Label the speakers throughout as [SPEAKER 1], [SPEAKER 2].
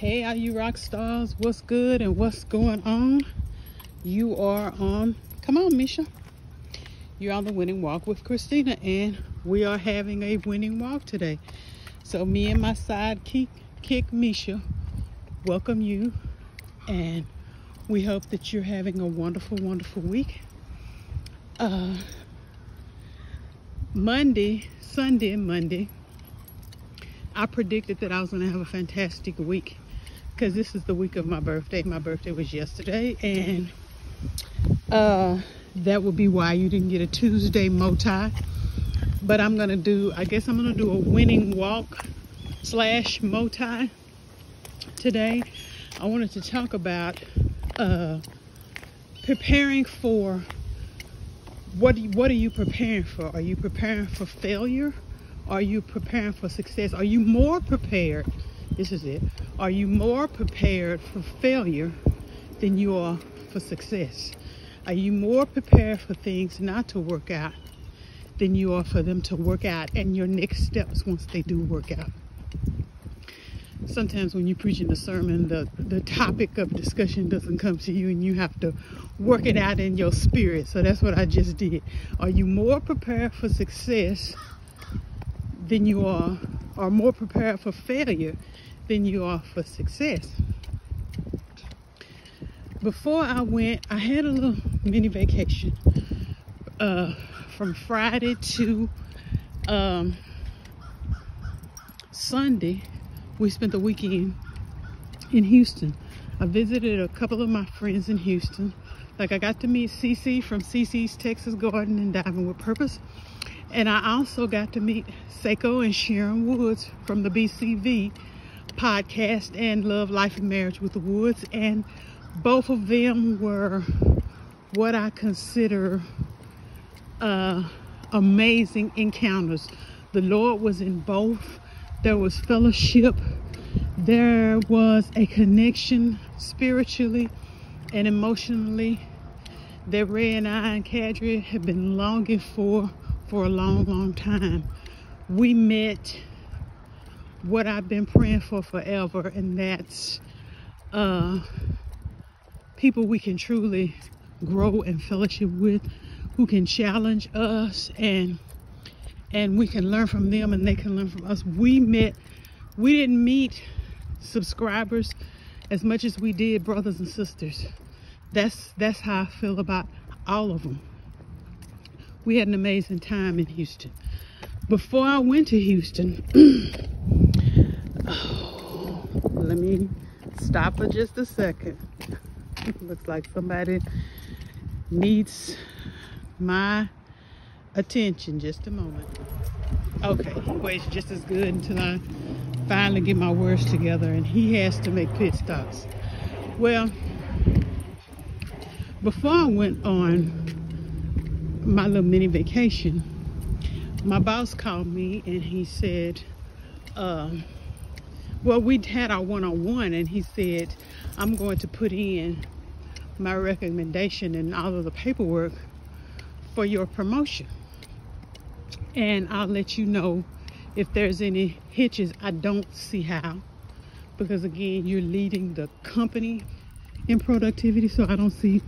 [SPEAKER 1] Hey, all you rock stars, what's good and what's going on? You are on, come on, Misha. You're on the winning walk with Christina, and we are having a winning walk today. So me and my sidekick, Misha, welcome you, and we hope that you're having a wonderful, wonderful week. Sunday and Monday, I predicted that I was going to have a fantastic week because this is the week of my birthday. My birthday was yesterday, and that would be why you didn't get a Tuesday Moti. But I guess I'm going to do a winning walk / Moti today. I wanted to talk about preparing for, what are you preparing for? Are you preparing for failure? Are you preparing for success? Are you more prepared? This is it. Are you more prepared for failure than you are for success? Are you more prepared for things not to work out than you are for them to work out and your next steps once they do work out? Sometimes when you're preaching a sermon, the topic of discussion doesn't come to you and you have to work it out in your spirit. So that's what I just did. Are you more prepared for success than you are, or more prepared for failure than you are for success? Before I went, I had a little mini vacation from Friday to Sunday. We spent the weekend in Houston. I visited a couple of my friends in Houston. Like, I got to meet Cece from Cece's Texas Garden and Diving with Purpose. And I also got to meet Seiko and Sharon Woods from the BCV podcast and Love, Life, and Marriage with the Woods. And both of them were what I consider amazing encounters. The Lord was in both. There was fellowship. There was a connection spiritually and emotionally that Ray and I and Kadri have been longing for a long, long time. We met what I've been praying for forever, and that's people we can truly grow and fellowship with, who can challenge us, and we can learn from them and they can learn from us. We didn't meet subscribers as much as we did brothers and sisters. That's how I feel about all of them. We had an amazing time in Houston. Before I went to Houston, let me stop for just a second. Looks like somebody needs my attention. Just a moment. Okay, he waits just as good until I finally get my words together, and he has to make pit stops. Well, before I went on my little mini vacation, my boss called me and he said, well, we'd had our one-on-one, and he said, I'm going to put in my recommendation and all of the paperwork for your promotion, and I'll let you know if there's any hitches. I don't see how, because again, you're leading the company in productivity, so I don't see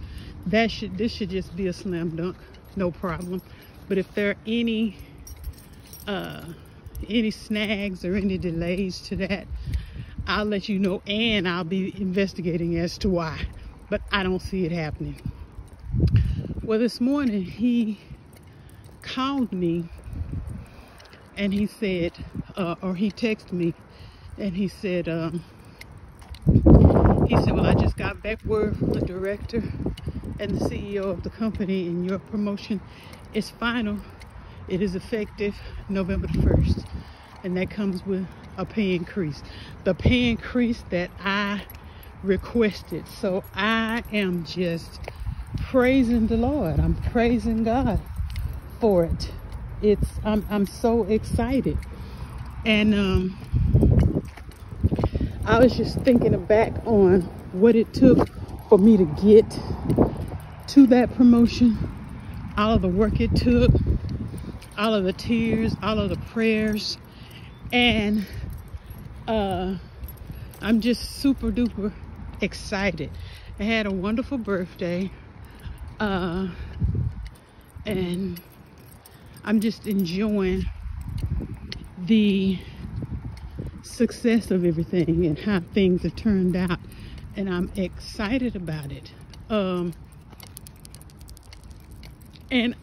[SPEAKER 1] that. This should just be a slam dunk, no problem. But if there are any snags or any delays to that, I'll let you know, and I'll be investigating as to why, but I don't see it happening. Well, this morning he called me and he said, or he texted me and he said, well, I just got back word from the director and the CEO of the company, and your promotion is final. It is effective November the 1st, and that comes with a pay increase. The pay increase that I requested. So I am just praising the Lord. I'm praising God for it. I'm so excited. And I was just thinking back on what it took for me to get to that promotion, all of the work it took, all of the tears, all of the prayers, and I'm just super duper excited. I had a wonderful birthday, and I'm just enjoying the success of everything and how things have turned out, and I'm excited about it. And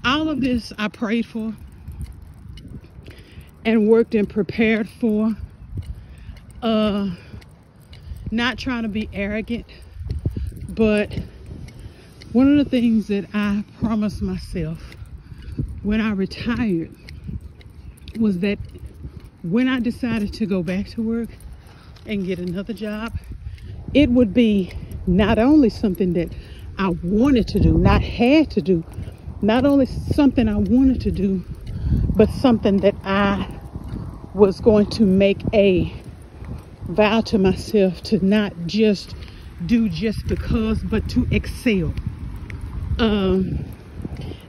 [SPEAKER 1] all of this I prayed for and worked and prepared for. Not trying to be arrogant, but one of the things that I promised myself when I retired was that when I decided to go back to work and get another job, it would be not only something that I wanted to do, not had to do, not only something I wanted to do, but something that I was going to make a vow to myself to not just do just because, but to excel.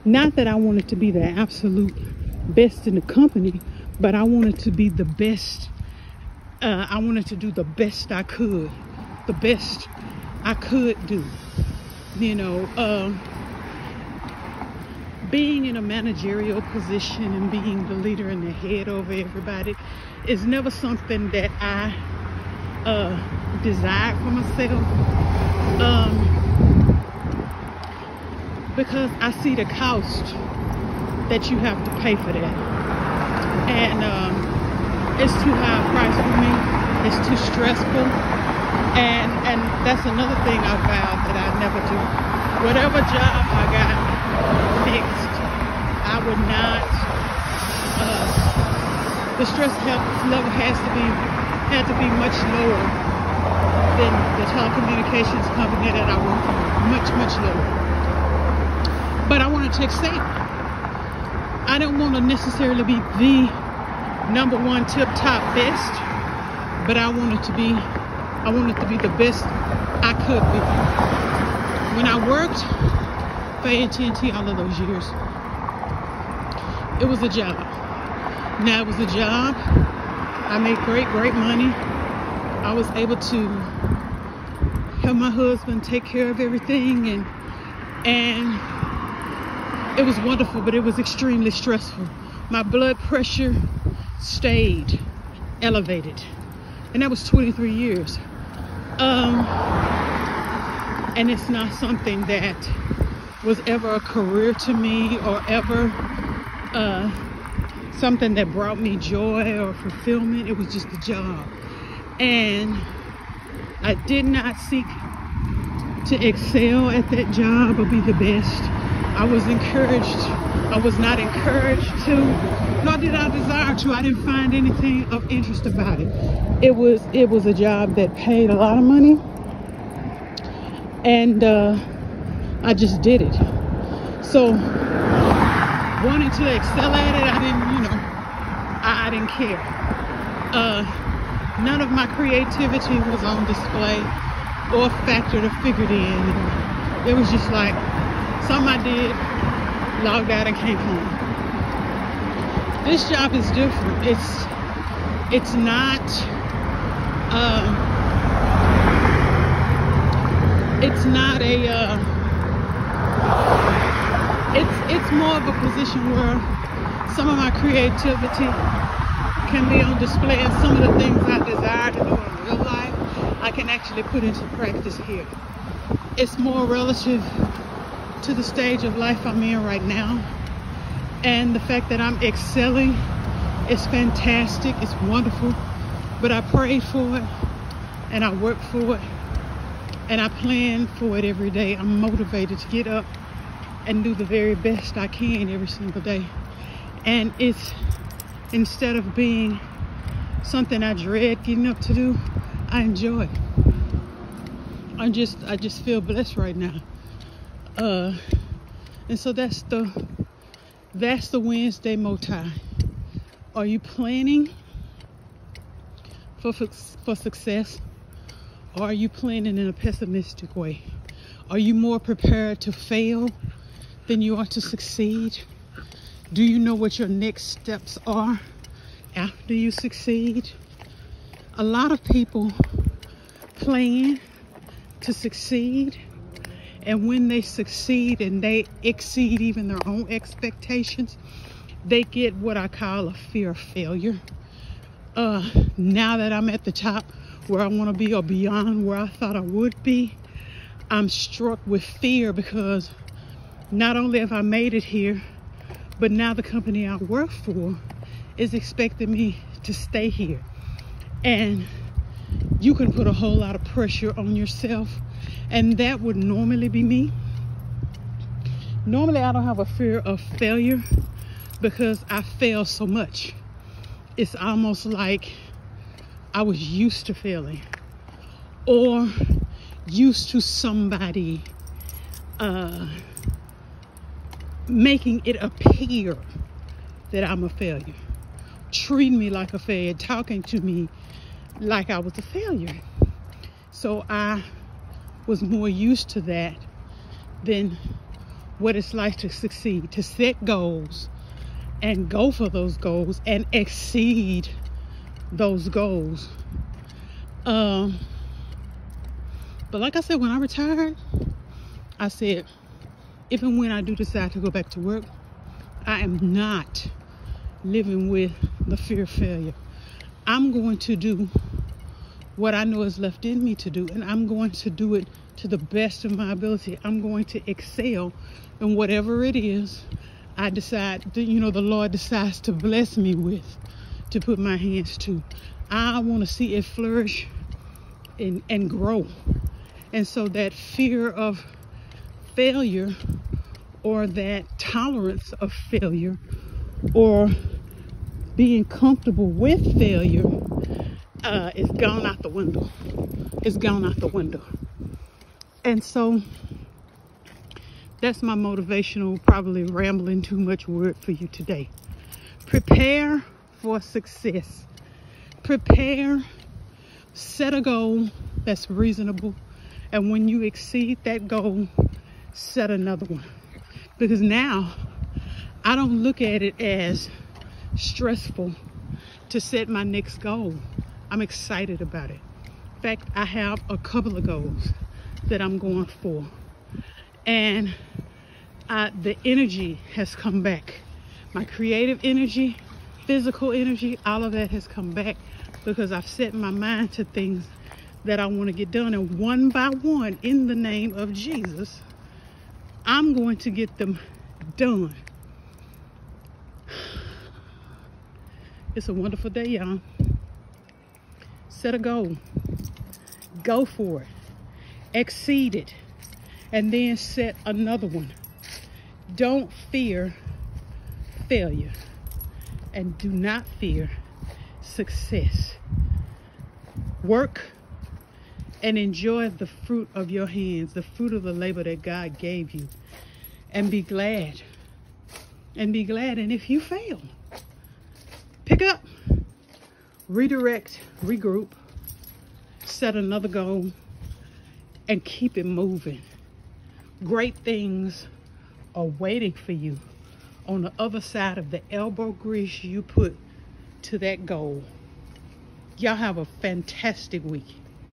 [SPEAKER 1] Not that I wanted to be the absolute best in the company, but I wanted to be the best. I wanted to do the best I could, the best I could do. You know, being in a managerial position and being the leader and the head over everybody is never something that I desired for myself, because I see the cost that you have to pay for that, and it's too high a price for me. It's too stressful, and that's another thing I vowed that I'd never do. Whatever job I got next, I would not. The stress level had to be much lower than the telecommunications company that I work for. Much lower. But I wanted to excel. I don't want to necessarily be the number one tip top best, but I wanted to be the best I could be. When I worked for AT&T all of those years, it was a job. Now it was a job. I made great money. I was able to help my husband take care of everything, and it was wonderful, but it was extremely stressful. My blood pressure stayed elevated, and that was 23 years. And it's not something that was ever a career to me, or ever something that brought me joy or fulfillment. It was just a job, and I did not seek to excel at that job or be the best. I was not encouraged to, nor did I desire to. I didn't find anything of interest about it. It was a job that paid a lot of money, and I just did it. So wanting to excel at it, I didn't care. None of my creativity was on display or factored or figured in. It was just like something I did, logged out and came home. This job is different. It's not it's more of a position where some of my creativity can be on display, and some of the things I desire to do in real life, I can actually put into practice here. It's more relative to the stage of life I'm in right now, and the fact that I'm excelling is fantastic. It's wonderful, but I prayed for it, and I worked for it, and I plan for it every day. I'm motivated to get up and do the very best I can every single day. And it's, instead of being something I dread getting up to do, I enjoy it. I just feel blessed right now. And so that's the Wednesday Moti. Are you planning for success, or are you planning in a pessimistic way? Are you more prepared to fail than you are to succeed? Do you know what your next steps are after you succeed? A lot of people plan to succeed, and when they succeed and they exceed even their own expectations, they get what I call a fear of failure. Now that I'm at the top where I want to be, or beyond where I thought I would be, I'm struck with fear, because not only have I made it here, but now the company I work for is expecting me to stay here. And you can put a whole lot of pressure on yourself, and that would normally be me. Normally I don't have a fear of failure because I fail so much. It's almost like I was used to failing, or used to somebody making it appear that I'm a failure, treating me like a failure, talking to me like I was a failure. So I was more used to that than what it's like to succeed, to set goals and go for those goals and exceed those goals. But like I said, when I retired, I said, if and when I do decide to go back to work, I am not living with the fear of failure. I'm going to do what I know is left in me to do, and I'm going to do it to the best of my ability. I'm going to excel in whatever it is I decide, the Lord decides to bless me with, to put my hands to. I want to see it flourish and grow. And so that fear of failure, or that tolerance of failure, or being comfortable with failure, is gone out the window. It's gone out the window. And so that's my motivational, probably rambling too much word for you today. Prepare for success. Prepare, set a goal that's reasonable, and when you exceed that goal, set another one. Because now I don't look at it as stressful to set my next goal. I'm excited about it. In fact, I have a couple of goals that I'm going for, and the energy has come back. My creative energy, physical energy, all of that has come back, because I've set my mind to things that I want to get done, and one by one, in the name of Jesus, I'm going to get them done. It's a wonderful day, y'all. Set a goal. Go for it. Exceed it. And then set another one. Don't fear failure. And do not fear success. Work and enjoy the fruit of your hands, the fruit of the labor that God gave you. And be glad. And be glad. And if you fail, pick up, redirect, regroup, set another goal, and keep it moving. Great things are waiting for you on the other side of the elbow grease you put to that goal. Y'all have a fantastic week.